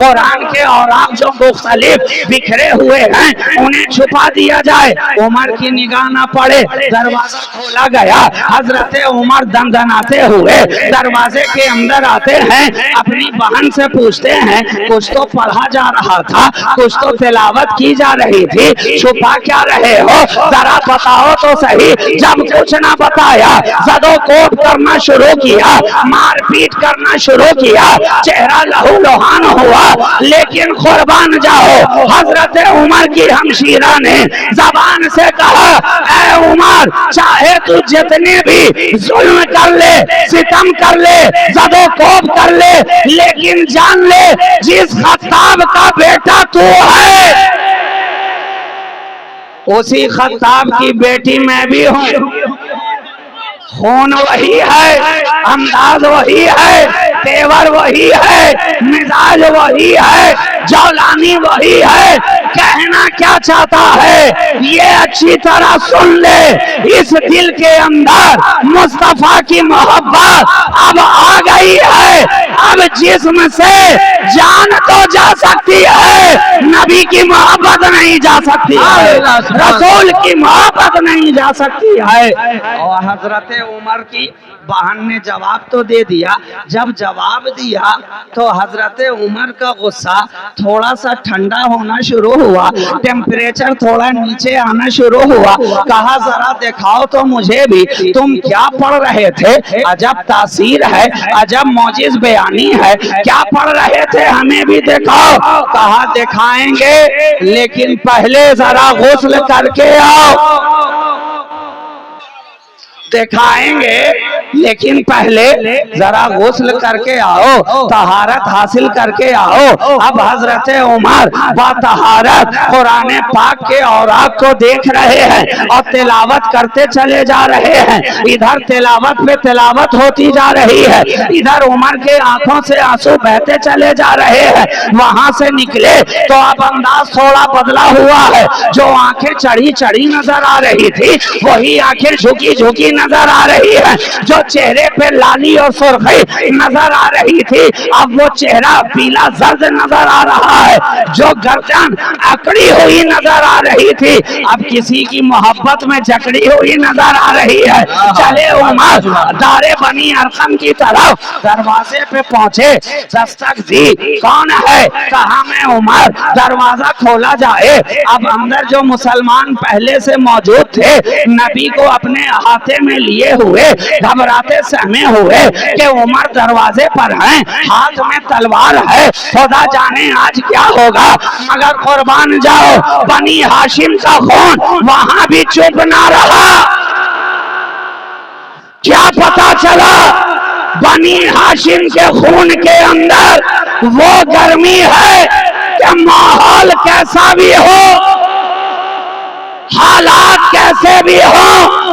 कुरान के औराक जो मुख्तलिफ बिखरे हुए हैं उन्हें छुपा दिया जाए। उमर की निगाह न पड़े, दरवाजा खोला गया। हजरत उमर दंदनाते हुए दरवाजे के अंदर आते हैं, अपनी बहन से पूछते हैं कुछ तो पढ़ा जा रहा था, कुछ तो तिलावत की जा रही थी, छुपा क्या रहे हो, जरा बताओ तो सही। जब कुछ ना बताया, जदोकोब करना शुरू किया, मारपीट करना शुरू किया, चेहरा लहूलुहान हुआ। लेकिन कुर्बान जाओ, हजरत उमर की हमशीरा ने जबान से कहा, ऐ उमर, चाहे तू जितने भी जुल्म कर ले, सितम कर ले, जदोकोब कर ले, लेकिन जान ले जिस खत्ताब का बेटा तू है, उसी खत्ताब की बेटी मैं भी हूँ। खून वही है, अंदाज वही है, तेवर वही है, मिजाज वही है, जौलानी वही है। कहना क्या चाहता है ये अच्छी तरह सुन ले, इस दिल के अंदर मुस्तफा की मोहब्बत अब आ गई है। अब जिस्म से जान तो जा सकती है, नबी की मोहब्बत नहीं जा सकती है, रसूल की मोहब्बत नहीं जा सकती है। और हजरत उमर की बहन ने जवाब तो दे दिया। जब जवाब दिया तो हजरत उमर का गुस्सा थोड़ा सा ठंडा होना शुरू हुआ, टेम्परेचर थोड़ा नीचे आना शुरू हुआ। कहा जरा दिखाओ तो मुझे भी, तुम क्या पढ़ रहे थे, अजब तासीर है, अजब मौजिज बयानी है, क्या पढ़ रहे थे, हमें भी दिखाओ। कहा दिखाएंगे, लेकिन पहले जरा गुस्ल करके आओ। दिखाएंगे लेकिन पहले जरा गुस्ल करके आओ, तहारत हासिल करके आओ। अब हजरत उमर बातहारत कुरान पाक के औराक को देख रहे हैं और तिलावत करते चले जा रहे हैं। इधर तिलावत पे तिलावत होती जा रही है, इधर उमर के आंखों से आंसू बहते चले जा रहे हैं। वहां से निकले तो अब अंदाज थोड़ा बदला हुआ है। जो आंखें चढ़ी चढ़ी नजर आ रही थी, वही आंखें झुकी झुकी नजर आ रही है। जो चेहरे पे लाली और सुर्खी नजर आ रही थी, अब वो चेहरा पीला जर्द नजर आ रहा है। जो गर्दन अकड़ी हुई नजर आ रही थी, अब किसी की मोहब्बत में जकड़ी हुई नजर आ रही है। चले उमर दारे बनी अरकम की तरफ, दरवाजे पे पहुंचे, दस्तक दी, कौन है, कहा मैं उमर। दरवाजा खोला जाए, अब अंदर जो मुसलमान पहले से मौजूद थे, नबी को अपने हाथे में लिए हुए घबराते सहमे हुए कि उमर दरवाजे पर हैं, हाथ में तलवार है, खुदा जाने आज क्या होगा। मगर कुर्बान जाओ, बनी हाशिम का खून वहां भी चुप ना रहा। क्या पता चला, बनी हाशिम के खून के अंदर वो गर्मी है कि माहौल कैसा भी हो, हालात कैसे भी हो,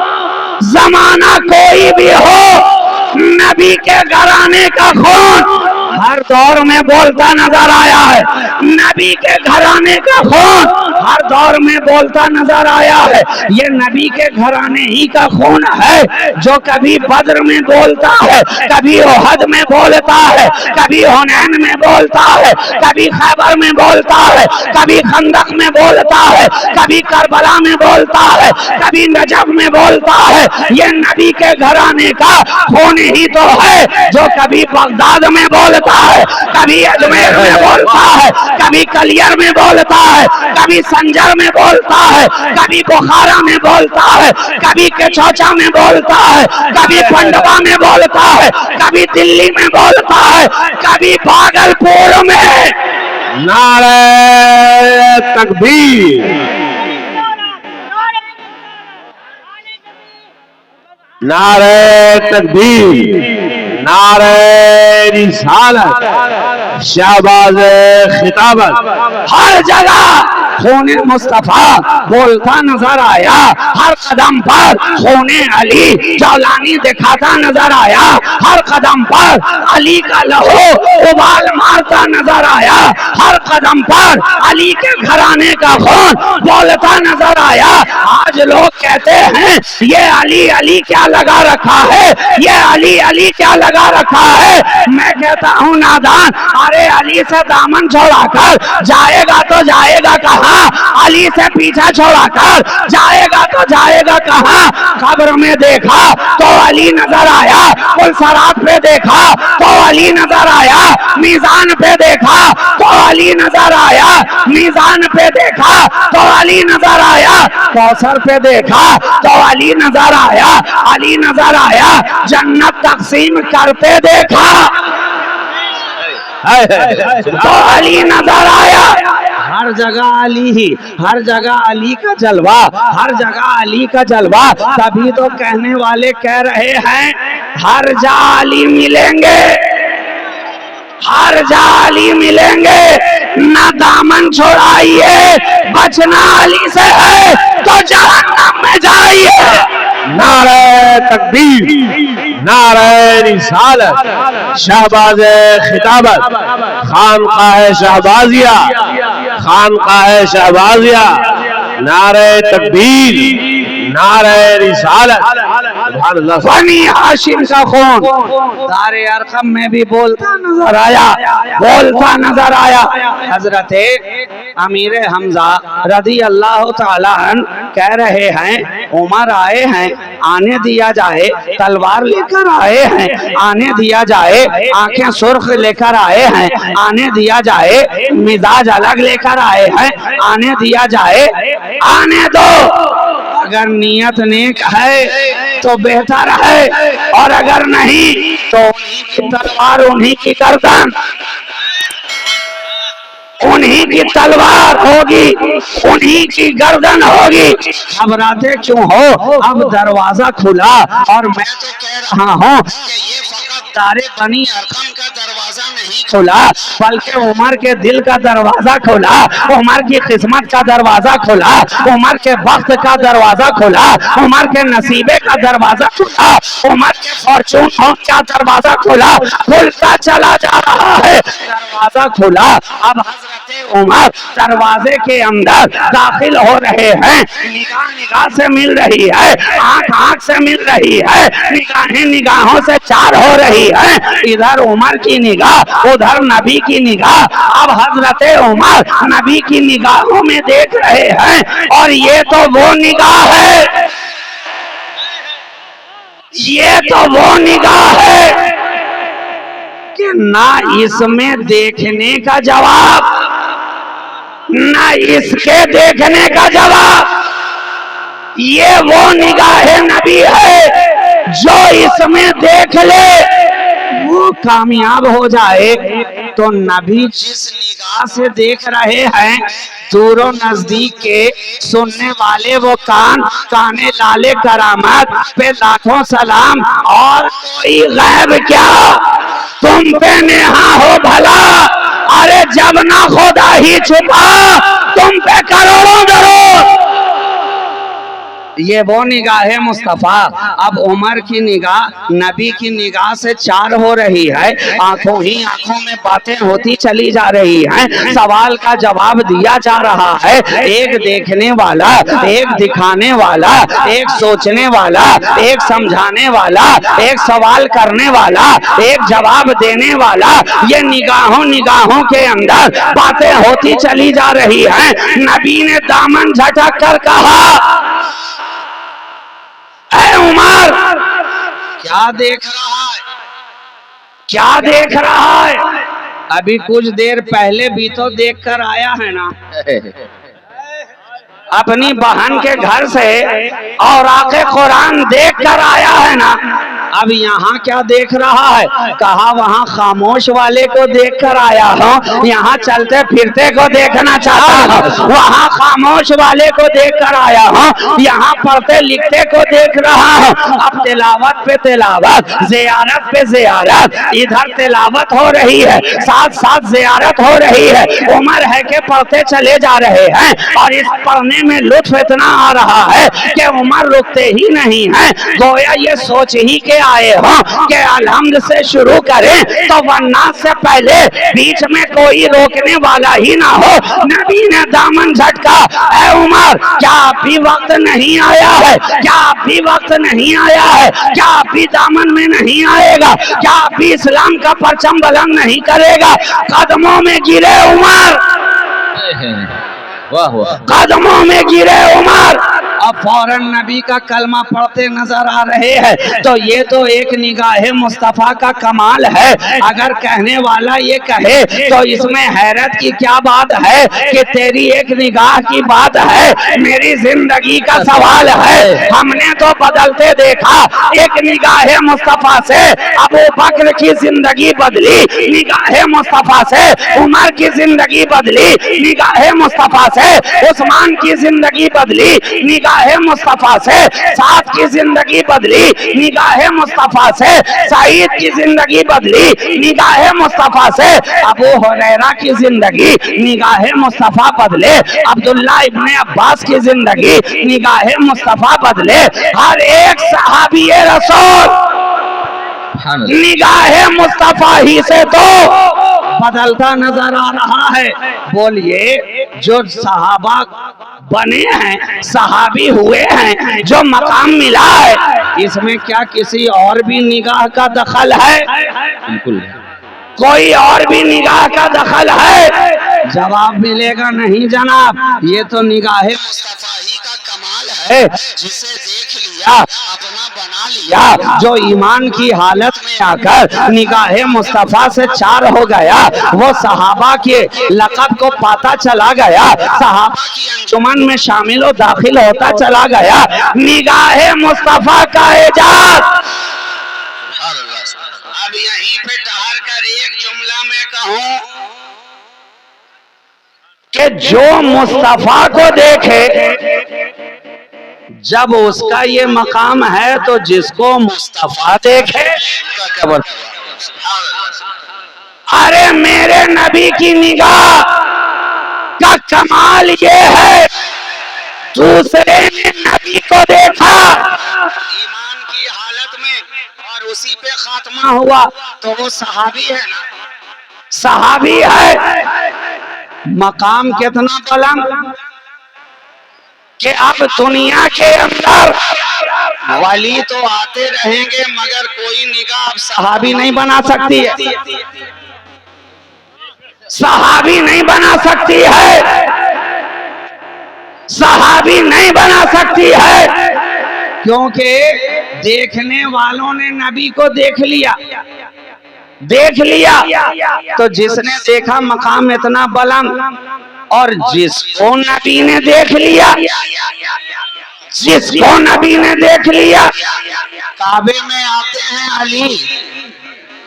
जमाना कोई भी हो, नबी के घराने का खून हर दौर में बोलता नजर आया है। नबी के घराने का खून हर दौर में बोलता नजर आया है। ये नबी के घराने ही का खून है जो कभी बद्र में बोलता है, कभी ओहद में बोलता है, कभी हुनैन में बोलता है, कभी खैबर में बोलता है, कभी खंदक में बोलता है, कभी करबला में बोलता है, कभी नजफ में बोलता है। ये नबी के घराने का खून ही तो है जो कभी बगदाद में बोलता है, कभी अजमेर में बोलता है, कभी कलियर में बोलता है, कभी संजर में बोलता है, कभी बुखारा में बोलता है, कभी केचौचा में बोलता है, कभी पंडवा में बोलता है, कभी दिल्ली में बोलता है, कभी भागलपुर में। नारे तकबीर, नारे तकबीर, नारे रिसालत, शाहबाज खिताबत। हर जगह खून मुस्तफा बोलता नजर आया, हर कदम पर खून अली जौलानी दिखाता नजर आया, हर कदम पर अली का लहू उबाल मारता नजर आया, हर कदम पर अली के घराने का खून बोलता नजर आया। आज लोग कहते हैं ये अली अली क्या लगा रखा है, ये अली अली क्या लगा रखा है। मैं कहता हूँ नादान, अरे अली से दामन छोड़ाकर जाएगा तो जाएगा कहाँ, अली से पीछा छोड़ाकर जाएगा तो जाएगा कहाँ। कब्र में देखा तो अली नजर आया, पुलसरात पे देखा तो अली नजर आया, मीजान पे देखा तो अली नजर आया, मीजान पे देखा तो अली नजर आया, कौसर पे देखा तो अली नजर आया, अली नजर आया, जन्नत तकसीम करते देखा तो अली नजर आया। हर जगह अली ही, हर जगह अली का जलवा, हर जगह अली का जलवा। तभी तो कहने वाले कह रहे हैं हर जा अली मिलेंगे, हर जा अली मिलेंगे, ना दामन छोड़ाइए, बचना अली से है तो जहन्नम में जाइए। नारे तकबीर, नारे रिसालत, शहबाज खिताबत, खानकाह शहबाजिया, खानकाह शहबाजिया, नारे तकबीर, नारे रिसालत। बनी हाशिम का खून दारे अरकम में भी बोलता नजर आया, बोलता नजर आया। हजरत अमीर हमजा रदी अल्लाह ताला अन्हु कह रहे हैं उमर आए हैं, आने दिया जाए, तलवार लेकर आए हैं, आने दिया जाए, आंखें सुर्ख लेकर आए हैं, आने दिया जाए, मिजाज अलग लेकर आए हैं, आने दिया जाए, आने दो। अगर नियत नेक है तो बेहतर है, और अगर नहीं तो तलवार उन्हीं की गर्दन, उन्हीं की तलवार होगी, उन्हीं की गर्दन होगी। घबराते क्यों हो, अब दरवाजा खुला और मैं तो कह रहा हूँ कि ये फकत दारे बनी अरकम का दरवाजा नहीं खुला, बल्कि उमर के दिल का दरवाजा खुला, उमर की किस्मत का दरवाजा खुला, उमर के वक्त का दरवाजा खुला, उमर के नसीबे का दरवाजा खुला, उमर के फॉर्चून का दरवाजा खुला, खुलता चला जा रहा है, दरवाजा खुला। अब उमर दरवाजे के अंदर दाखिल हो रहे हैं, निगाह निगाह से मिल रही है, आंख आंख से मिल रही है, निगाहें निगाहों से चार हो रही है। इधर उमर की निगाह, उधर नबी की निगाह। अब हजरत उमर नबी की निगाहों में देख रहे हैं, और ये तो वो निगाह है, ये तो वो निगाह है कि ना इसमें देखने का जवाब, ना इसके देखने का जवाब। ये वो निगाह नबी है जो इसमें देख ले वो कामयाब हो जाए। तो नबी जिस निगाह से देख रहे हैं, दूरों नजदीक के सुनने वाले वो कान, काने लाले करामत पे लाखों सलाम। और कोई गैब क्या तुम पे नेहा हो भला, अरे जब ना खुदा ही छुपा तुम पे करोड़ों दरूद। ये वो निगाह है मुस्तफा। अब उमर की निगाह नबी की निगाह से चार हो रही है, आंखों ही आंखों में बातें होती चली जा रही हैं, सवाल का जवाब दिया जा रहा है। एक देखने वाला, एक दिखाने वाला, एक सोचने वाला, एक समझाने वाला, एक सवाल करने वाला, एक जवाब देने वाला। ये निगाहों निगाहों के अंदर बातें होती चली जा रही हैं। नबी ने दामन झटक कर कहा, ऐ उमर क्या देख रहा है, क्या देख रहा है? अभी कुछ देर पहले भी तो देख कर आया है ना अपनी बहन के घर से, और आके कुरान देख कर आया है ना। अब यहाँ क्या देख रहा है? कहा वहाँ खामोश वाले को देख कर आया हूँ, यहाँ चलते फिरते को देखना चाहता हूँ। वहाँ खामोश वाले को देख कर आया हूँ, यहाँ पढ़ते लिखते को देख रहा हूँ। अब तिलावत पे तिलावत, ज़ियारत पे ज़ियारत, इधर तिलावत हो रही है, साथ साथ ज़ियारत हो रही है। उम्र है कि पढ़ते चले जा रहे हैं, और इस पढ़ने में लुत्फ इतना आ रहा है कि उमर रुकते ही नहीं है। गोया ये सोच ही के आए हो कि अलहम्द से शुरू करें, तो वन्नास से पहले बीच में कोई रोकने वाला ही ना हो। नबी ने दामन झटका, ऐ उमर क्या अभी वक्त नहीं आया है? क्या अभी वक्त नहीं आया है? क्या अभी दामन में नहीं आएगा? क्या अभी इस्लाम का परचम बुलंद नहीं करेगा? कदमों में गिरे उमर, वाह वाह, कदमों में गिरे उमर। अब फौरन नबी का कलमा पढ़ते नजर आ रहे हैं। तो ये तो एक निगाहे मुस्तफा का कमाल है। अगर कहने वाला ये कहे तो इसमें हैरत की क्या बात है कि तेरी एक निगाह की बात है, मेरी जिंदगी का सवाल है। हमने तो बदलते देखा, एक निगाहे मुस्तफा से अबू बकर की जिंदगी बदली, निगाहे मुस्तफा से उमर की जिंदगी बदली, निगाहे मुस्तफा से उस्मान की जिंदगी बदली, निगाहे मुस्तफा से साद की जिंदगी बदली, निगाहे मुस्तफा से सईद की जिंदगी बदली, निगाहे मुस्तफा से अबू हुरैरा की जिंदगी, निगाहे मुस्तफा बदले अब्दुल्ला इब्ने अब्बास की जिंदगी, निगाहे मुस्तफा बदले हर एक सहाबी रसूल निगाहे मुस्तफा ही से तो बदलता नजर आ रहा है। बोलिए, जो सहाबा बने हैं, सहाबी हुए हैं, जो मकाम मिला है, इसमें क्या किसी और भी निगाह का दखल है? बिल्कुल। कोई और भी निगाह का दखल है? जवाब मिलेगा नहीं जनाब। ये तो निगाहे मुस्तफा ही का कमाल है, जिसे देख लिया अपना बना लिया। जो ईमान की हालत में आकर निगाहे मुस्तफा से चार हो गया, वो सहाबा के लक़ब को पाता चला गया, सहाबा की अंजुमन में शामिल और दाखिल होता चला गया। निगाहे मुस्तफा का एजाज। अब यहीं पे ठहर कर एक जुमला में कहूं कि जो मुस्तफा को देखे, जब उसका ये मकाम है, तो जिसको मुस्तफा देखे क्या बोल। अरे मेरे नबी की निगाह का कमाल ये है, दूसरे ने नबी को देखा ईमान की हालत में और उसी पे खात्मा हुआ, तो वो सहाबी है ना, सहाबी है। मकाम कितना बुलंद कि अब दुनिया के अंदर वली तो आते रहेंगे, मगर कोई निगाह अब सहाबी नहीं बना सकती है, सहाबी नहीं बना सकती है, सहाबी नहीं बना सकती है। क्योंकि देखने वालों ने नबी को देख लिया, देख लिया, तो जिसने देखा मकाम इतना बुलंद, और जिसको नबी ने देख लिया, जिसको नबी ने देख लिया, काबे में आते हैं अली,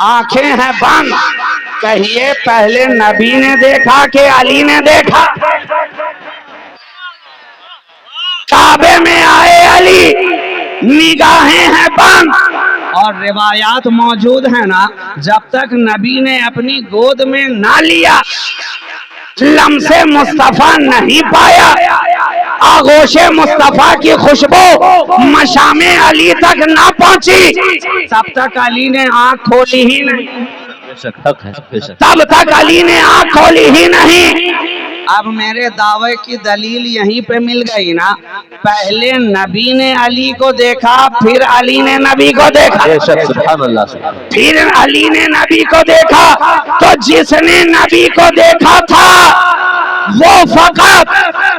आंखें हैं बंद, कहिए पहले नबी ने देखा कि अली ने देखा? काबे में आए अली, निगाहें हैं बंद, और रिवायात मौजूद है ना, जब तक नबी ने अपनी गोद में ना लिया, लम्से मुस्तफा नहीं पाया, आगोशे मुस्तफा की खुशबू मशामे अली तक ना पहुंची, तब तक अली ने आंख खोली ही नहीं, तब तक अली ने आंख खोली ही नहीं। अब मेरे दावे की दलील यहीं पे मिल गई ना, पहले नबी ने अली को देखा, फिर अली ने नबी को देखा, फिर अली ने नबी को देखा, तो जिसने नबी को देखा था वो फकत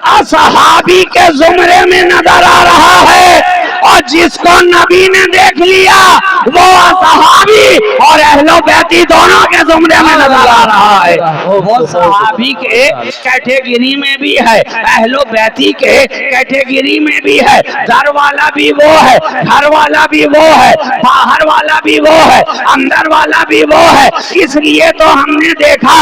असहाबी के जुमरे में नजर आ रहा है, और जिसको नबी ने देख लिया वो असहाबी और अहलो बैती दोनों के जुमरे में नजर आ रहा है। वो सहाबी के कैटेगरी में भी है, अहलो बैती के कैटेगरी में भी है, घर वाला भी वो है, घर वाला भी वो है, बाहर वाला भी वो है, अंदर वाला भी वो है। इसलिए तो हमने देखा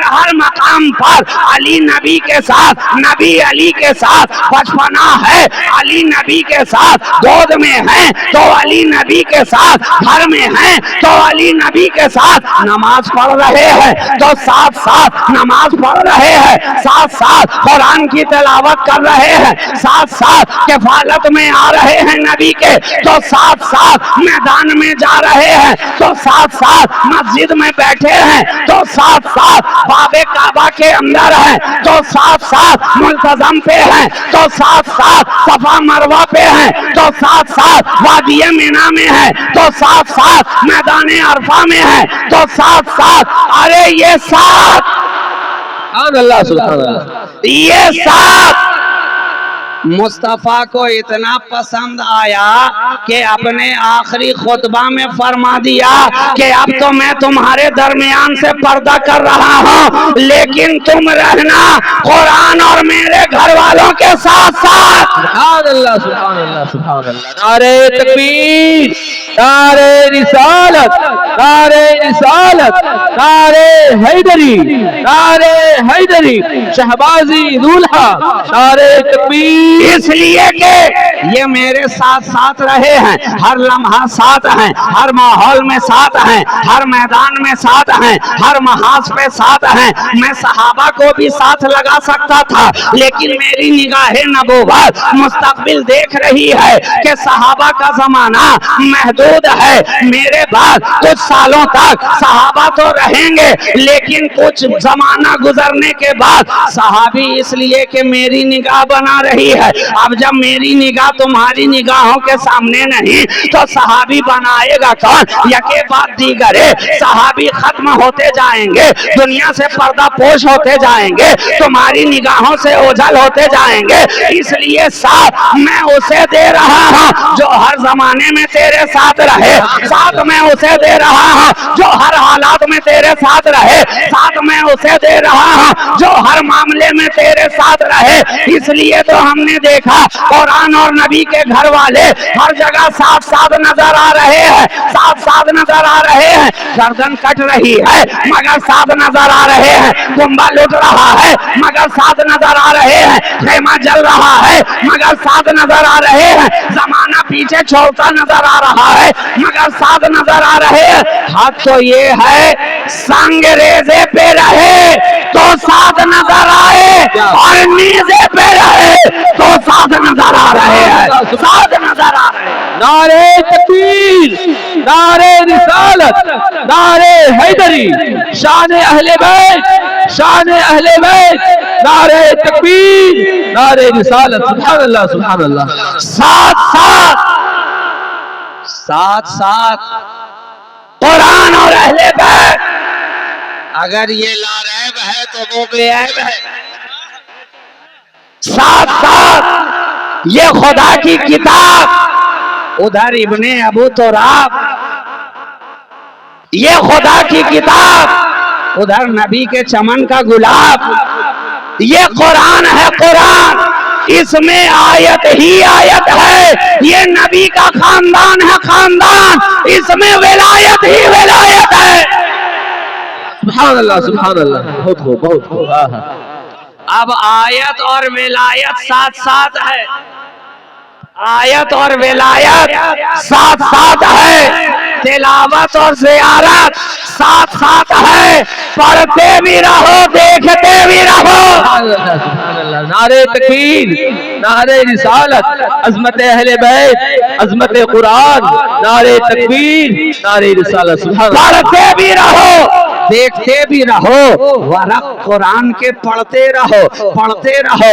हर मकाम पर अली नबी के साथ, नबी अली के साथ बचपना है, अली नबी के साथ गोद में हैं तो अली नबी के साथ, घर में हैं तो अली नबी के साथ नमाज पढ़ रहे हैं, तो साथ साथ नमाज पढ़ रहे हैं, साथ साथ कुरान की तिलावत कर रहे हैं, साथ साथ किफालत में आ रहे हैं नबी के, तो साथ साथ मैदान में जा रहे हैं, तो साथ साथ मस्जिद में बैठे हैं, तो साथ साथ बाबे काबा के अंदर हैं, तो साथ साथ मुल्तजम पे हैं, तो साथ साथ सफा मरवा पे हैं, तो साथ साथ वादिये मीना में है, तो साथ साथ मैदान अरफा में है, तो साथ साथ अरे ये साथ अल्लाह सुभान अल्लाह। ये साथ मुस्तफा को इतना पसंद आया कि अपने आखिरी खुतबा में फरमा दिया कि अब तो मैं तुम्हारे दरमियान से पर्दा कर रहा हूँ, लेकिन तुम रहना कुरान और मेरे घर वालों के साथ साथ। सुभान अल्लाह सुभान अल्लाह सुभान अल्लाह। नारे तकबीर, नारे रिसालत, नारे रिसालत, नारे हैदरी, नारे हैदरी, शहबाजी दूल्हा, नारे तकबीर। इसलिए कि ये मेरे साथ साथ रहे हैं, हर लम्हा साथ हैं, हर माहौल में साथ हैं, हर मैदान में साथ हैं, हर महाज पे साथ हैं। मैं सहाबा को भी साथ लगा सकता था, लेकिन मेरी निगाहें नबूवत मुस्तकबिल देख रही है कि सहाबा का जमाना महदूद है, मेरे बाद कुछ सालों तक सहाबा तो रहेंगे, लेकिन कुछ जमाना गुजरने के बाद सहाबी, इसलिए कि मेरी निगाह बना रही है। अब जब मेरी निगाह तुम्हारी निगाहों के सामने नहीं, तो सहाबी बनाएगा कौन? यके बाद दीगरे सहाबी खत्म होते जाएंगे, दुनिया से पर्दा पोश होते जाएंगे, तुम्हारी निगाहों से ओझल होते जाएंगे। इसलिए साथ मैं उसे दे रहा हूँ जो हर जमाने में तेरे साथ रहे, साथ मैं उसे दे रहा हूँ जो हर हालात में तेरे साथ रहे, साथ मैं उसे दे रहा हूँ जो हर मामले में तेरे साथ रहे। इसलिए तो हमने देखा कुरान और नबी के घर वाले हर जगह साथ साथ नजर आ रहे हैं, साथ साथ नजर आ रहे हैं। गर्दन कट रही है मगर साथ नजर आ रहे हैं, कुंभा लुट रहा है मगर साथ नजर आ रहे हैं, खेमा जल रहा है मगर साथ नजर आ रहे हैं, जमाना पीछे छोड़ता नजर आ रहा है मगर साथ नजर आ रहे हैं। हक तो ये है संग रेजे पे रहे तो साथ नजर आए, और नीजे पे रहे तो साथ नजर आ रहे हैं, साथ नजर आ रहे हैं। नारे तकबीर, नारे रिसालत, नारे हैदरी, शान अहले बैत, शान अहले बैत, नारे तकबीर, नारे रिसालत। सुभान अल्लाह सुभान अल्लाह। साथ साथ साथ साथ कुरान और अहले बैत, अगर ये लारैब है तो वो बेऐब है। साथ साथ ये खुदा की किताब, उधर इब्ने अबू तुराब, ये खुदा की किताब, उधर नबी के चमन का गुलाब, ये कुरान है कुरान, इसमें आयत ही आयत है, ये नबी का खानदान है खानदान, इसमें विलायत ही विलायत है। सुभान अल्लाह सुभान अल्लाह। बहुत हो बहुत हो। अब आयत और विलायत साथ साथ है, आयत और विलायत साथ साथ है, तिलावत और ज़ियारत साथ साथ है, पढ़ते भी रहो देखते भी रहो। नारे तकबीर, नारे रिसालत, अज़मत अहले बैत, अज़मत कुरान, नारे तकबीर, नारे रिसालत। पढ़ते भी रहो देखते भी रहो, वरक कुरान के पढ़ते रहो,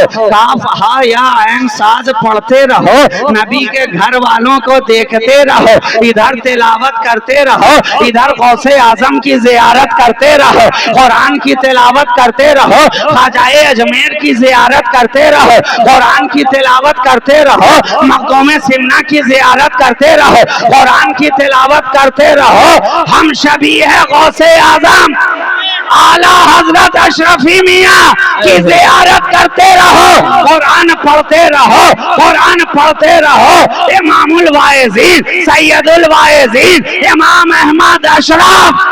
काफ हा या ऐन साज पढ़ते रहो, नबी के घर वालों को देखते रहो, इधर तिलावत करते रहो, इधर गौसे आजम की जियारत करते रहो, कुरान की तिलावत करते रहो, ख्वाजाए अजमेर की जियारत करते रहो, कुरान की तिलावत करते रहो, मक़ाम सिमना की जियारत करते रहो, कुरान की तिलावत करते रहो। हम शबी है गौसे आजम आला हजरत अशरफी मियाँ की जियारत करते रहो, कुरान पढ़ते रहो, कुरान पढ़ते रहो। इमामुल वाइज़ीन, सैयदुल वाइज़ीन, इमाम अहमद अशरफ,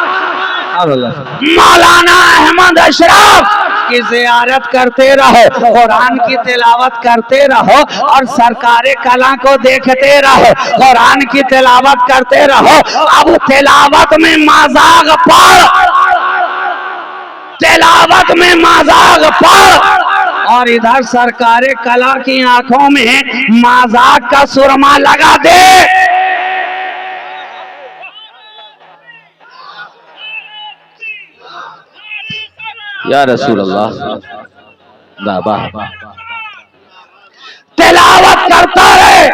मौलाना अहमद अशरफ की ज़ियारत करते रहो, कुरान की तिलावत करते रहो और सरकारे कला को देखते रहो, कुरान की तिलावत करते रहो। अब तिलावत में मजाक पढ़, तिलावत में मजाक पढ़, और इधर सरकारे कला की आंखों में मजाक का सुरमा लगा दे। या रसूल अल्लाह, तिलावत करता रहे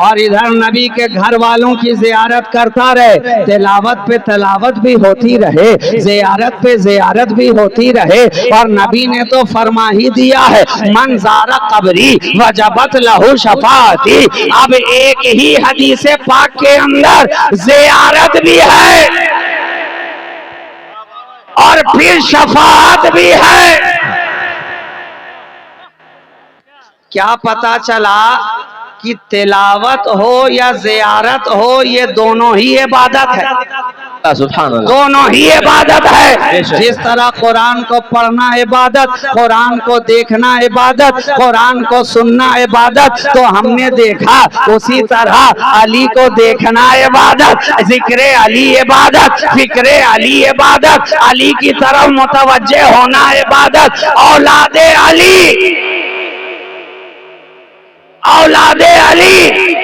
और इधर नबी के घर वालों की ज़ियारत करता रहे। तिलावत पे तिलावत भी होती रहे, ज़ियारत पे ज़ियारत भी होती रहे। और नबी ने तो फरमा ही दिया है, मन ज़ारा कब्री वजबत लहू शफाअती। अब एक ही हदीस पाक के अंदर ज़ियारत भी है और फिर शफाअत भी है। क्या पता चला कि तिलावत हो या ज़ियारत हो, ये दोनों ही इबादत है, सुभान अल्लाह, दोनों ही इबादत है। जिस तरह कुरान को पढ़ना इबादत, कुरान को देखना इबादत, कुरान को सुनना इबादत, तो हमने देखा उसी तरह अली को देखना इबादत, जिक्र अली इबादत, फिक्र अली इबादत, अली की तरफ मुतवज्जे होना इबादत। औलादे अली, औलादे अली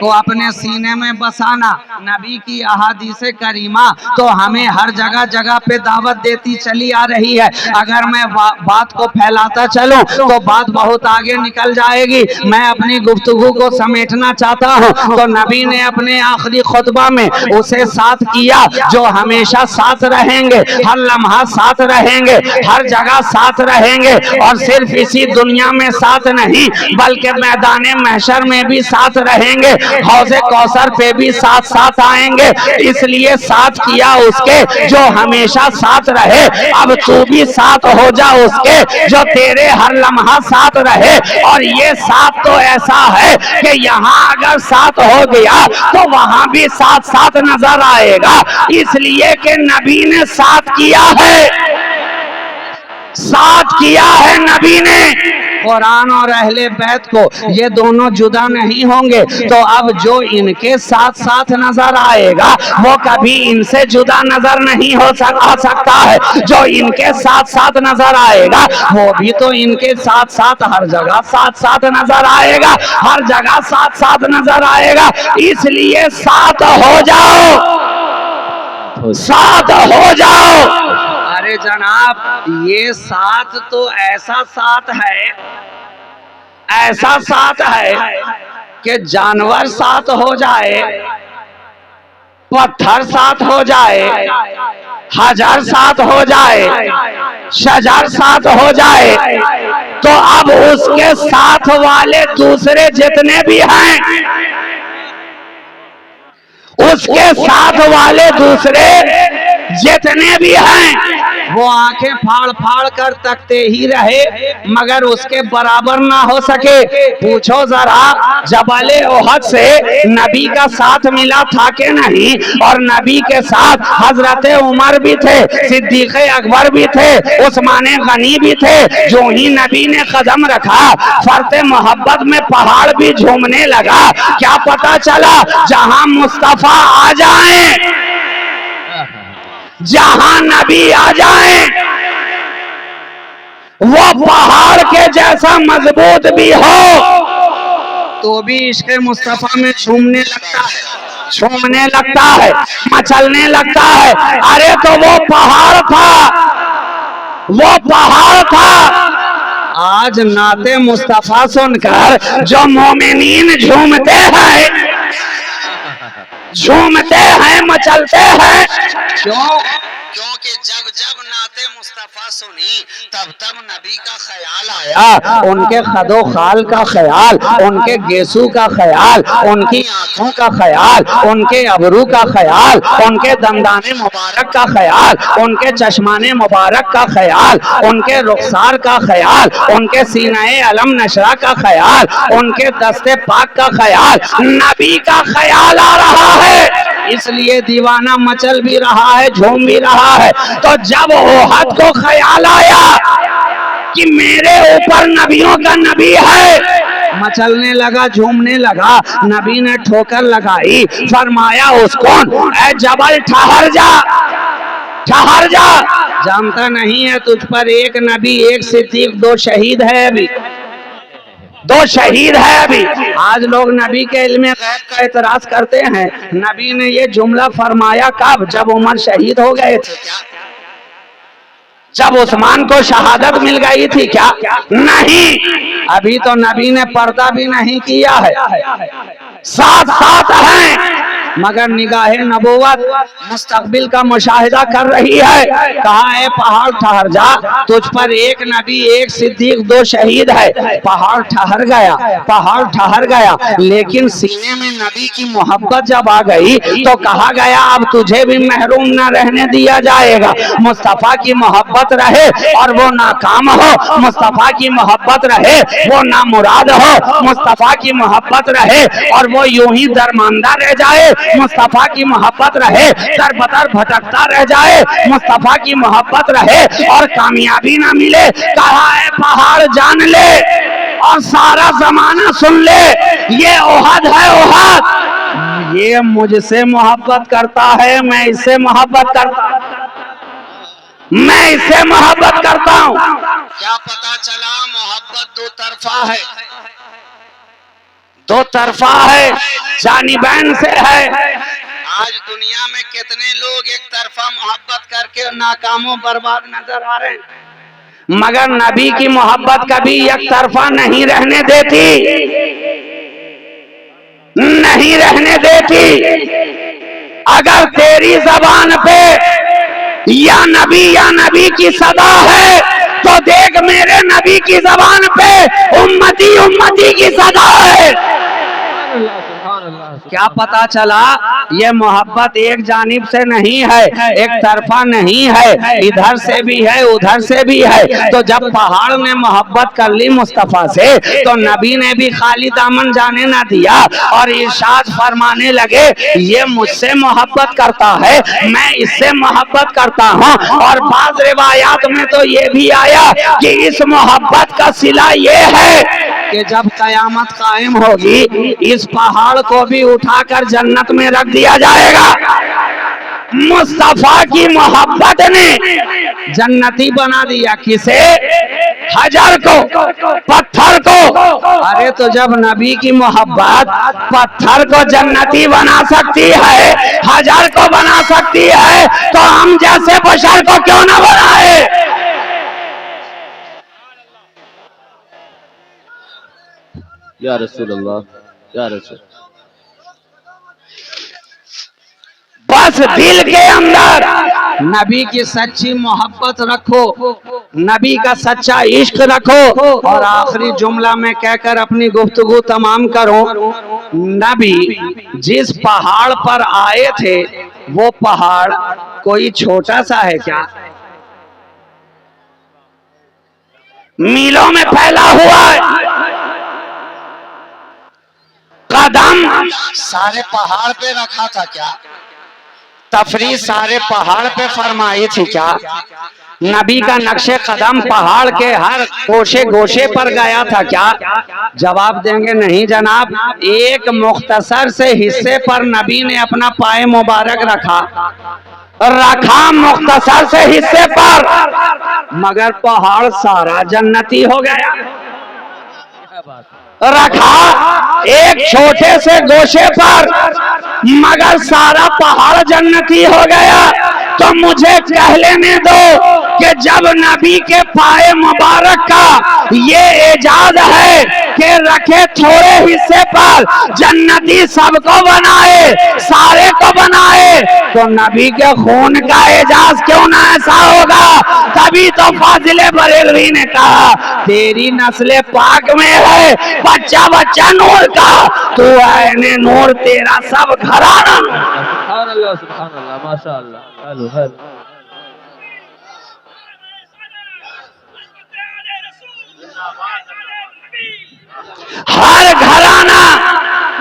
को अपने सीने में बसाना, नबी की अहादीसे करीमा तो हमें हर जगह जगह पे दावत देती चली आ रही है। अगर मैं बात को फैलाता चलूं तो बात बहुत आगे निकल जाएगी। मैं अपनी गुफ्तगू को समेटना चाहता हूं। तो नबी ने अपने आखिरी खुतबा में उसे साथ किया जो हमेशा साथ रहेंगे, हर लम्हा साथ रहेंगे, हर जगह साथ रहेंगे, और सिर्फ इसी दुनिया में साथ नहीं बल्कि मैदान महशर में भी साथ रहेंगे, हौज़े कौसर पे भी साथ साथ आएंगे। इसलिए साथ किया उसके जो हमेशा साथ रहे। अब तू भी साथ हो जा उसके जो तेरे हर लम्हा साथ रहे। और ये साथ तो ऐसा है कि यहाँ अगर साथ हो गया तो वहां भी साथ साथ नजर आएगा, इसलिए कि नबी ने साथ किया है, साथ किया है नबी ने। कुरान और अहले बैत को ये दोनों जुदा नहीं होंगे। तो अब जो इनके साथ साथ नजर आएगा वो कभी इनसे जुदा नजर नहीं हो सकता है। जो इनके साथ साथ नजर आएगा वो भी तो इनके साथ साथ हर जगह साथ साथ नजर आएगा, हर जगह साथ साथ नजर आएगा। इसलिए साथ हो जाओ, साथ हो जाओ। अरे जनाब, ये साथ तो ऐसा साथ है, ऐसा साथ है कि जानवर साथ हो जाए, पत्थर साथ हो जाए, हजर साथ हो जाए, शजर साथ हो जाए, तो अब उसके साथ वाले दूसरे जितने भी हैं, उसके साथ वाले दूसरे जितने भी हैं वो आंखें फाड़ फाड़ कर तकते ही रहे मगर उसके बराबर ना हो सके। पूछो जरा, जबले ओहद से नबी का साथ मिला था कि नहीं? और नबी के साथ हजरत उमर भी थे, सिद्दीक अकबर भी थे, उस्मान गनी भी थे। जो ही नबी ने कदम रखा फरते मोहब्बत में पहाड़ भी झूमने लगा। क्या पता चला जहां मुस्तफा आ जाए, जहां नबी आ जाए, वो पहाड़ के जैसा मजबूत भी हो तो भी इश्क़ मुस्तफा में झूमने लगता है, झूमने लगता है, मचलने लगता है। अरे तो वो पहाड़ था, वो पहाड़ था। आज नाते मुस्तफा सुनकर जो मोमिनीन झूमते हैं, झूमते हैं, मचलते हैं। क्यों? क्योंकि जब जब नाते मुस्तफा सुनी तब तब नबी का ख्याल आया, उनके खदो खाल का ख्याल, उनके गेसू का ख्याल, उनकी आंखों का ख्याल, उनके अबरू का ख्याल, उनके दंदाने मुबारक का ख्याल, उनके चश्माने मुबारक का ख्याल, उनके रुखसार का ख्याल, उनके सीनाए अलम नशरा का ख्याल, उनके दस्ते पाक का ख्याल, नबी का ख्याल आ रहा है। इसलिए दीवाना मचल भी रहा है, झूम भी रहा है। तो जब ओहद को ख्याल आया कि मेरे ऊपर नबियों का नबी है। मचलने लगा, झूमने लगा। नबी ने ठोकर लगाई, फरमाया उसको, ऐ जबल ठहर जा, ठहर जा। जानता नहीं है तुझ पर एक नबी, एक सिद्दीक, 2 शहीद है अभी, 2 शहीद है अभी। आज लोग नबी के इल्म गैब का एतराज करते हैं। नबी ने ये जुमला फरमाया कब? जब उमर शहीद हो गए थे। जब उस्मान को शहादत मिल गई थी क्या? नहीं, अभी तो नबी ने पर्दा भी नहीं किया है, साथ साथ हैं, मगर निगाहे नबूवत मुस्तकबिल का मुशाहिदा कर रही है। कहा है पहाड़ ठहर जा, तुझ पर एक नबी, एक सिद्दीक, 2 शहीद है। पहाड़ ठहर गया, पहाड़ ठहर गया, लेकिन सीने में नबी की मोहब्बत जब आ गई तो कहा गया अब तुझे भी महरूम न रहने दिया जाएगा। मुस्तफा की मोहब्बत रहे और वो नाकाम हो, मुस्तफा की मोहब्बत रहे वो नामुराद हो, मुस्तफा की मोहब्बत रहे और वो यूं ही दरमांदा रह जाए, मुस्तफा की मोहब्बत रहे दर बदर भटकता रह जाए, मुस्तफा की मोहब्बत रहे और कामयाबी ना मिले। कहा है पहाड़ जान ले और सारा जमाना सुन ले, ये ओहद है, ओहद। ये मुझसे मोहब्बत करता है, मैं इससे मोहब्बत करता हूं, मैं इससे मोहब्बत करता हूं। क्या पता चला? मोहब्बत 2 तरफा है, 2 तरफा है, जानिबैन से है। आज दुनिया में कितने लोग एक तरफा मोहब्बत करके नाकामों बर्बाद नजर आ रहे हैं, मगर नबी की मोहब्बत कभी एक तरफा नहीं रहने देती, नहीं रहने देती। अगर तेरी जबान पे या नबी की सदा है तो देख मेरे नबी की जबान पे उम्मती उम्मती की सदा है। क्या पता चला? ये मोहब्बत एक जानिब से नहीं है, एक तरफा नहीं है, इधर से भी है उधर से भी है। तो जब पहाड़ ने मोहब्बत कर ली मुस्तफा से तो नबी ने भी खाली दामन जाने ना दिया और इरशाद फरमाने लगे ये मुझसे मोहब्बत करता है, मैं इससे मोहब्बत करता हूँ। और बाज़ रिवायात में तो ये भी आया कि इस मोहब्बत का सिला ये है कि जब कयामत कायम होगी इस पहाड़ को भी उठाकर जन्नत में रख दिया जाएगा। मुस्तफा की मोहब्बत ने जन्नती बना दिया किसे? हजर को, पत्थर को। अरे तो जब नबी की मोहब्बत पत्थर को जन्नती बना सकती है, हजर को बना सकती है, तो हम जैसे बशर को क्यों ना बनाए? या रसूल अल्लाह, या रसूल। बस दिल के अंदर नबी की सच्ची मोहब्बत रखो, नबी का सच्चा इश्क रखो। और आखिरी जुमला में कहकर अपनी गुफ्तगू तमाम करो। नबी जिस पहाड़ पर आए थे वो पहाड़ कोई छोटा सा है क्या? मीलों में फैला हुआ है। कदम सारे पहाड़ पे रखा था क्या? तफरीह सारे पहाड़ पे फरमाई थी क्या? नबी का नक्शे कदम पहाड़ के हर गोशे गोशे पर गया था क्या? जवाब देंगे नहीं जनाब। एक मुख्तसर से हिस्से पर नबी ने अपना पाए मुबारक रखा, मुख्तसर से हिस्से पर, मगर पहाड़ सारा जन्नती हो गया। रखा एक छोटे से गोशे पर, मगर सारा पहाड़ जन्नती हो गया। तो मुझे कह लेने दो कि जब नबी के पाए मुबारक का ये एजाज है कि रखे थोड़े हिस्से पर जन्नती सबको बनाए, सारे को बनाए, तो नबी के खून का एजाज क्यों ना ऐसा होगा? तभी तो फाजिले बरेलवी ने कहा तेरी नस्ले पाक में है बच्चा बच्चा नूर का, तू ऐने नूर तेरा सब घराना। सुभान अल्लाह, सुभान अल्लाह, माशाअल्लाह। Hello hello. हर घराना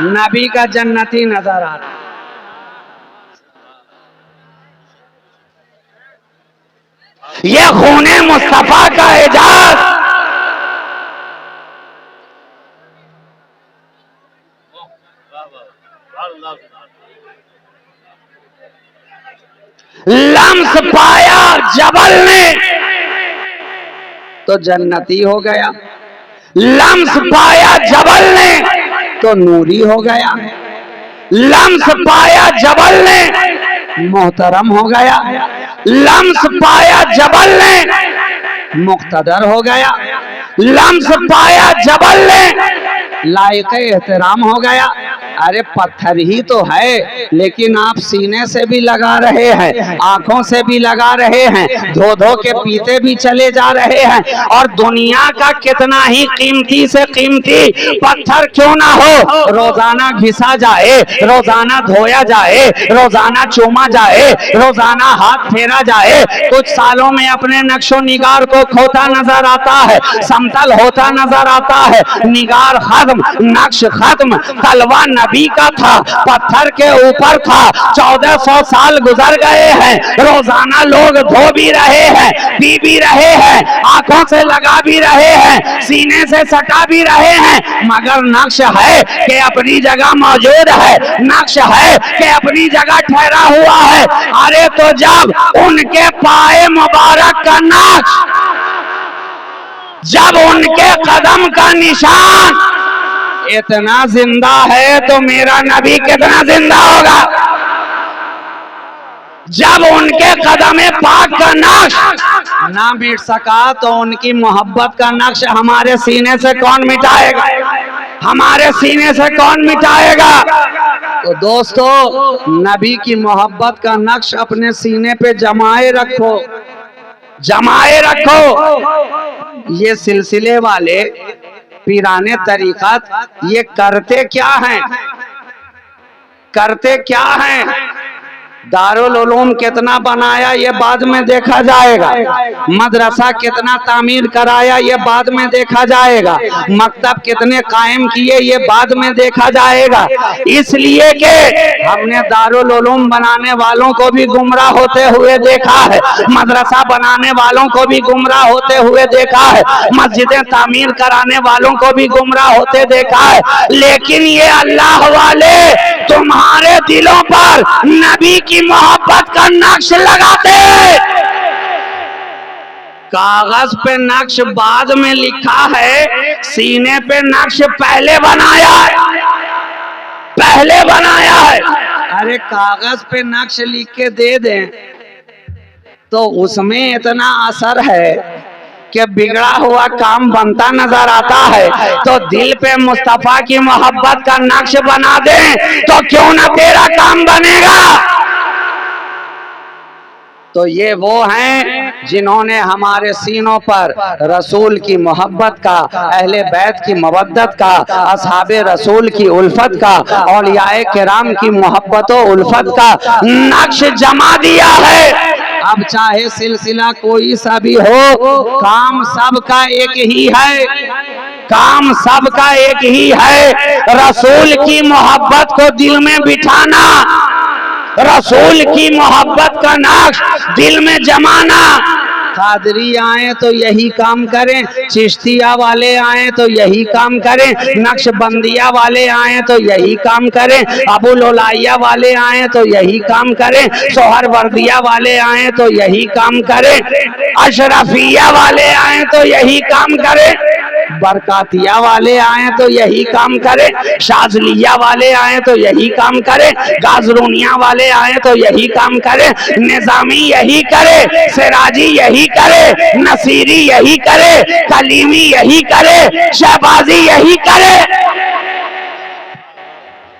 नबी का जन्नती नजर आ रहा। ये खूने मुस्तफा का एजाज लम्स पाया जबल ने तो जन्नती हो गया, लम्स पाया जबल ने तो नूरी हो गया, लम्स पाया जबल ने मोहतरम हो गया, लम्स पाया जबल ने मुक्तदर हो गया, लम्स पाया जबल ने लायक एहतराम हो गया। अरे पत्थर ही तो है, लेकिन आप सीने से भी लगा रहे हैं, आंखों से भी लगा रहे हैं, धो धो के पीते भी चले जा रहे हैं। और दुनिया का कितना ही कीमती से कीमती पत्थर क्यों ना हो, रोजाना घिसा जाए, रोजाना धोया जाए, रोजाना चूमा जाए, रोजाना हाथ फेरा जाए, कुछ सालों में अपने नक्शो निगार को खोता नजर आता है, समतल होता नजर आता है, निगार खत्म, नक्श खत्म। तलवा नबी का था, पत्थर के ऊपर था, 1400 साल गुजर गए हैं, रोजाना लोग धो भी रहे हैं, पी भी रहे हैं, आंखों से लगा भी रहे हैं, सीने से सटा भी रहे हैं, मगर नक्श है कि अपनी जगह मौजूद है, नक्श है कि अपनी जगह ठहरा हुआ है। अरे तो जब उनके पाए मुबारक का नक्श, जब उनके कदम का निशान इतना जिंदा है तो मेरा नबी कितना जिंदा होगा। जब उनके कदम पाक का नक्श ना मिट सका तो उनकी मोहब्बत का नक्श हमारे सीने से कौन मिटाएगा, हमारे सीने से कौन मिटाएगा। तो दोस्तों, नबी की मोहब्बत का नक्श अपने सीने पे जमाए रखो, जमाए रखो। ये सिलसिले वाले पीराने तरीक़त ये करते क्या हैं, करते क्या हैं। दारुल उलूम कितना बनाया ये बाद में देखा जाएगा, मदरसा कितना तामीर कराया ये बाद में देखा जाएगा, मकतब कितने कायम किए ये बाद में देखा जाएगा। इसलिए कि हमने दारुल उलूम बनाने वालों को भी गुमराह होते हुए देखा है, मदरसा बनाने वालों को भी गुमराह होते हुए देखा है, मस्जिदें तामीर कराने वालों को भी गुमराह होते देखा है। लेकिन ये अल्लाह वाले तुम्हारे दिलों पर नबी की मोहब्बत का नक्श लगाते, कागज पे नक्श बाद में लिखा है, सीने पे नक्श पहले बनाया है, पहले बनाया है। अरे कागज पे नक्श लिख के दे दें तो उसमें इतना असर है कि बिगड़ा हुआ काम बनता नजर आता है, तो दिल पे मुस्तफा की मोहब्बत का नक्श बना दें तो क्यों ना तेरा काम बनेगा। तो ये वो हैं जिन्होंने हमारे सीनों पर रसूल की मोहब्बत का, अहले बैत की मवद्दत का, असहाबे रसूल की उल्फत का, औलियाए किराम की मोहब्बत और उल्फत का नक्श जमा दिया है। अब चाहे सिलसिला कोई सा भी हो, काम सबका एक ही है, काम सबका एक ही है, रसूल की मोहब्बत को दिल में बिठाना, रसूल की मोहब्बत का नक्श दिल में जमाना। कादरी आए तो यही काम करें, चिश्तिया वाले आए तो यही काम करें, नक्शबंदिया वाले आए तो यही काम करें, अबू लोलाइया वाले आए तो यही काम करें, सोहरवर्दिया वाले आए तो यही काम करें, अशरफिया वाले आए तो यही काम करें, बरकातिया वाले आए तो यही काम करे, शाजलिया वाले आए तो यही काम करे, गाजरूनिया वाले आए तो यही काम करे, निजामी यही करे, सिराजी यही करे, नसीरी यही करे, कलीमी यही करे, शहबाजी यही करे।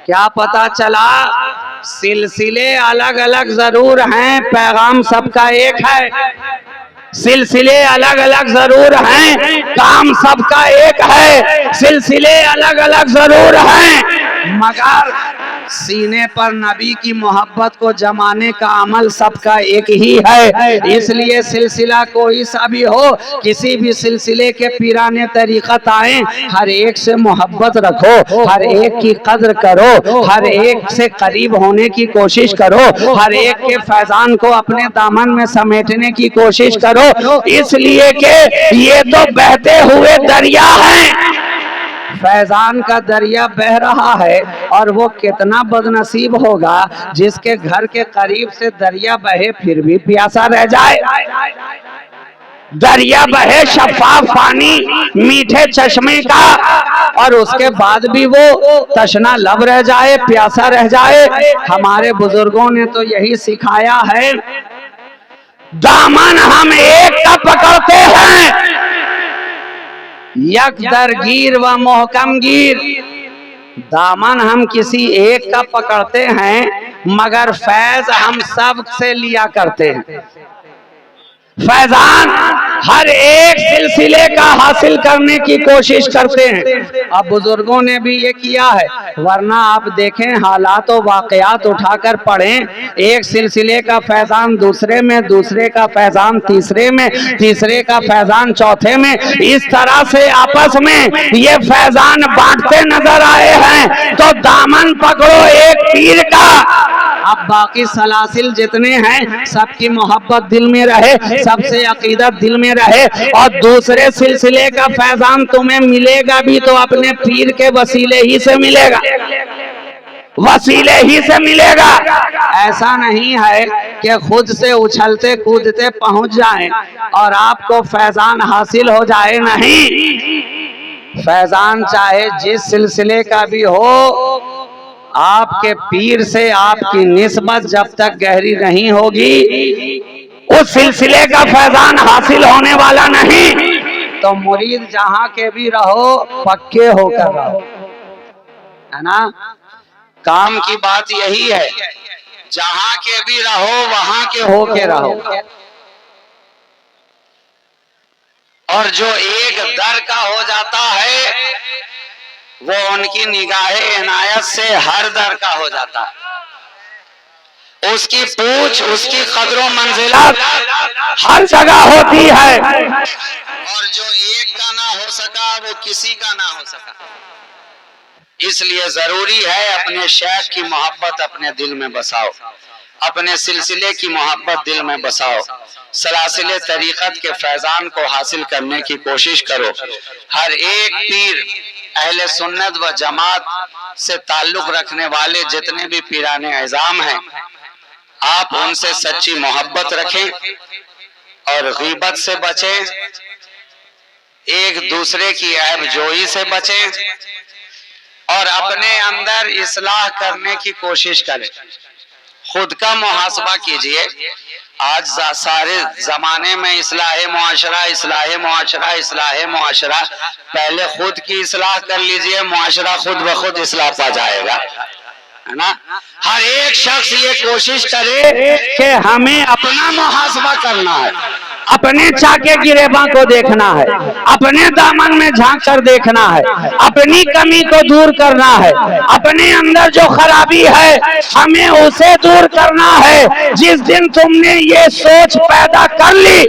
क्या पता चला, सिलसिले अलग अलग जरूर हैं, पैगाम सबका एक है। सिलसिले अलग अलग जरूर हैं, काम सबका एक है। सिलसिले अलग अलग जरूर हैं, मगर सीने पर नबी की मोहब्बत को जमाने का अमल सबका एक ही है। इसलिए सिलसिला कोई सा भी हो, किसी भी सिलसिले के पीराने तरीक़त आए, हर एक से मोहब्बत रखो, हर एक की कद्र करो, हर एक से करीब होने की कोशिश करो, हर एक के फैजान को अपने दामन में समेटने की कोशिश करो। इसलिए कि ये तो बहते हुए दरिया हैं, फैजान का दरिया बह रहा है, और वो कितना बदनसीब होगा जिसके घर के करीब से दरिया बहे फिर भी प्यासा रह जाए। दरिया बहे शफाफ पानी मीठे चश्मे का, और उसके बाद भी वो तशना लब रह जाए, प्यासा रह जाए। हमारे बुजुर्गों ने तो यही सिखाया है, दामन हम एक का पकड़ते हैं, यक दरगीर व मोहकम गिर। दामन हम किसी एक का पकड़ते हैं, मगर फैज हम सब से लिया करते हैं। फैजान हर एक सिलसिले का हासिल करने की कोशिश करते हैं। अब बुजुर्गों ने भी ये किया है, वरना आप देखें हालात और वाकयात उठाकर पढ़ें, एक सिलसिले का फैजान दूसरे में, दूसरे का फैजान तीसरे में, तीसरे का फैजान चौथे में, इस तरह से आपस में ये फैजान बांटते नजर आए हैं। तो दामन पकड़ो एक पीर का। अब बाकी सलासिल जितने हैं सबकी मोहब्बत दिल में रहे, सबसे अकीदत दिल में रहे, और दूसरे सिलसिले का फैजान तुम्हें मिलेगा भी तो अपने पीर के वसीले ही से मिलेगा, वसीले ही से मिलेगा। ऐसा नहीं है कि खुद से उछलते कूदते पहुंच जाएं और आपको फैजान हासिल हो जाए, नहीं। फैजान चाहे जिस सिलसिले का भी हो, आपके पीर से आपकी निस्बत जब तक गहरी नहीं होगी उस सिलसिले का फैजान हासिल होने वाला नहीं। तो मुरीद जहां के भी रहो पक्के होकर रहो, है ना। काम की बात यही है, जहां के भी रहो वहां के होके रहो। और जो एक दर का हो जाता है वो उनकी निगाहे इनायत से हर दर का हो जाता है। उसकी पूछ, उसकी कदरों मंजिलात हर जगह होती है। और जो एक का ना हो सका वो किसी का ना हो सका। इसलिए जरूरी है अपने शेख की मोहब्बत अपने दिल में बसाओ, अपने सिलसिले की मोहब्बत दिल में बसाओ, सलासिले तरीक़त के फैजान को हासिल करने की कोशिश करो। हर एक पीर अहले सुन्नत व जमात से ताल्लुक रखने वाले जितने भी पीराने इज़ाम हैं, आप उनसे सच्ची मोहब्बत रखें और गीबत से बचें, एक दूसरे की ऐब जोई से बचें और अपने अंदर इस्लाह करने की कोशिश करें। खुद का मुहासबा कीजिए। आज सारे जमाने में इस्लाह मुआशरा, इस्लाह मुआशरा, इस्लाह मुआशरा। पहले खुद की इस्लाह कर लीजिए, मुआशरा खुद ब खुद इस्लाह पा जाएगा, है ना। हर एक शख्स ये कोशिश करे कि हमें अपना मुहासबा करना है, अपने चाके गिरेबा को देखना है, अपने दामन में झांक कर देखना है, अपनी कमी को दूर करना है, अपने अंदर जो खराबी है हमें उसे दूर करना है। जिस दिन तुमने ये सोच पैदा कर ली,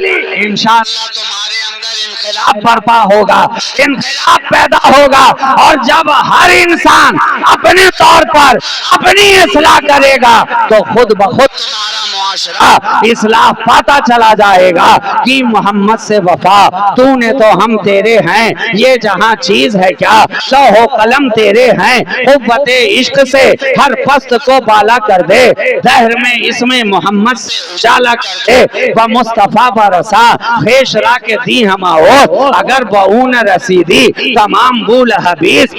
इंशाअल्लाह तुम्हारे अंदर इनकलाब बर्पा होगा, इनकलाब पैदा होगा। और जब हर इंसान अपने तौर पर अपनी इस्लाह करेगा तो खुद ब खुद तुम्हारा मुआशरा इस्लाह पाता चला जाएगा कि मोहम्मद से वफा, तूने तो हम तेरे हैं, ये जहां चीज है क्या, लौहो कलम तेरे हैं, हुब्बते इश्क से हर पस्त को बाला कर दे, दहर में इसमें मोहम्मद से उजाला कर दे, व मुस्तफा बरसा खेशरा के दी हम आओ, अगर बऊन रसीदी तमाम बूल हबीस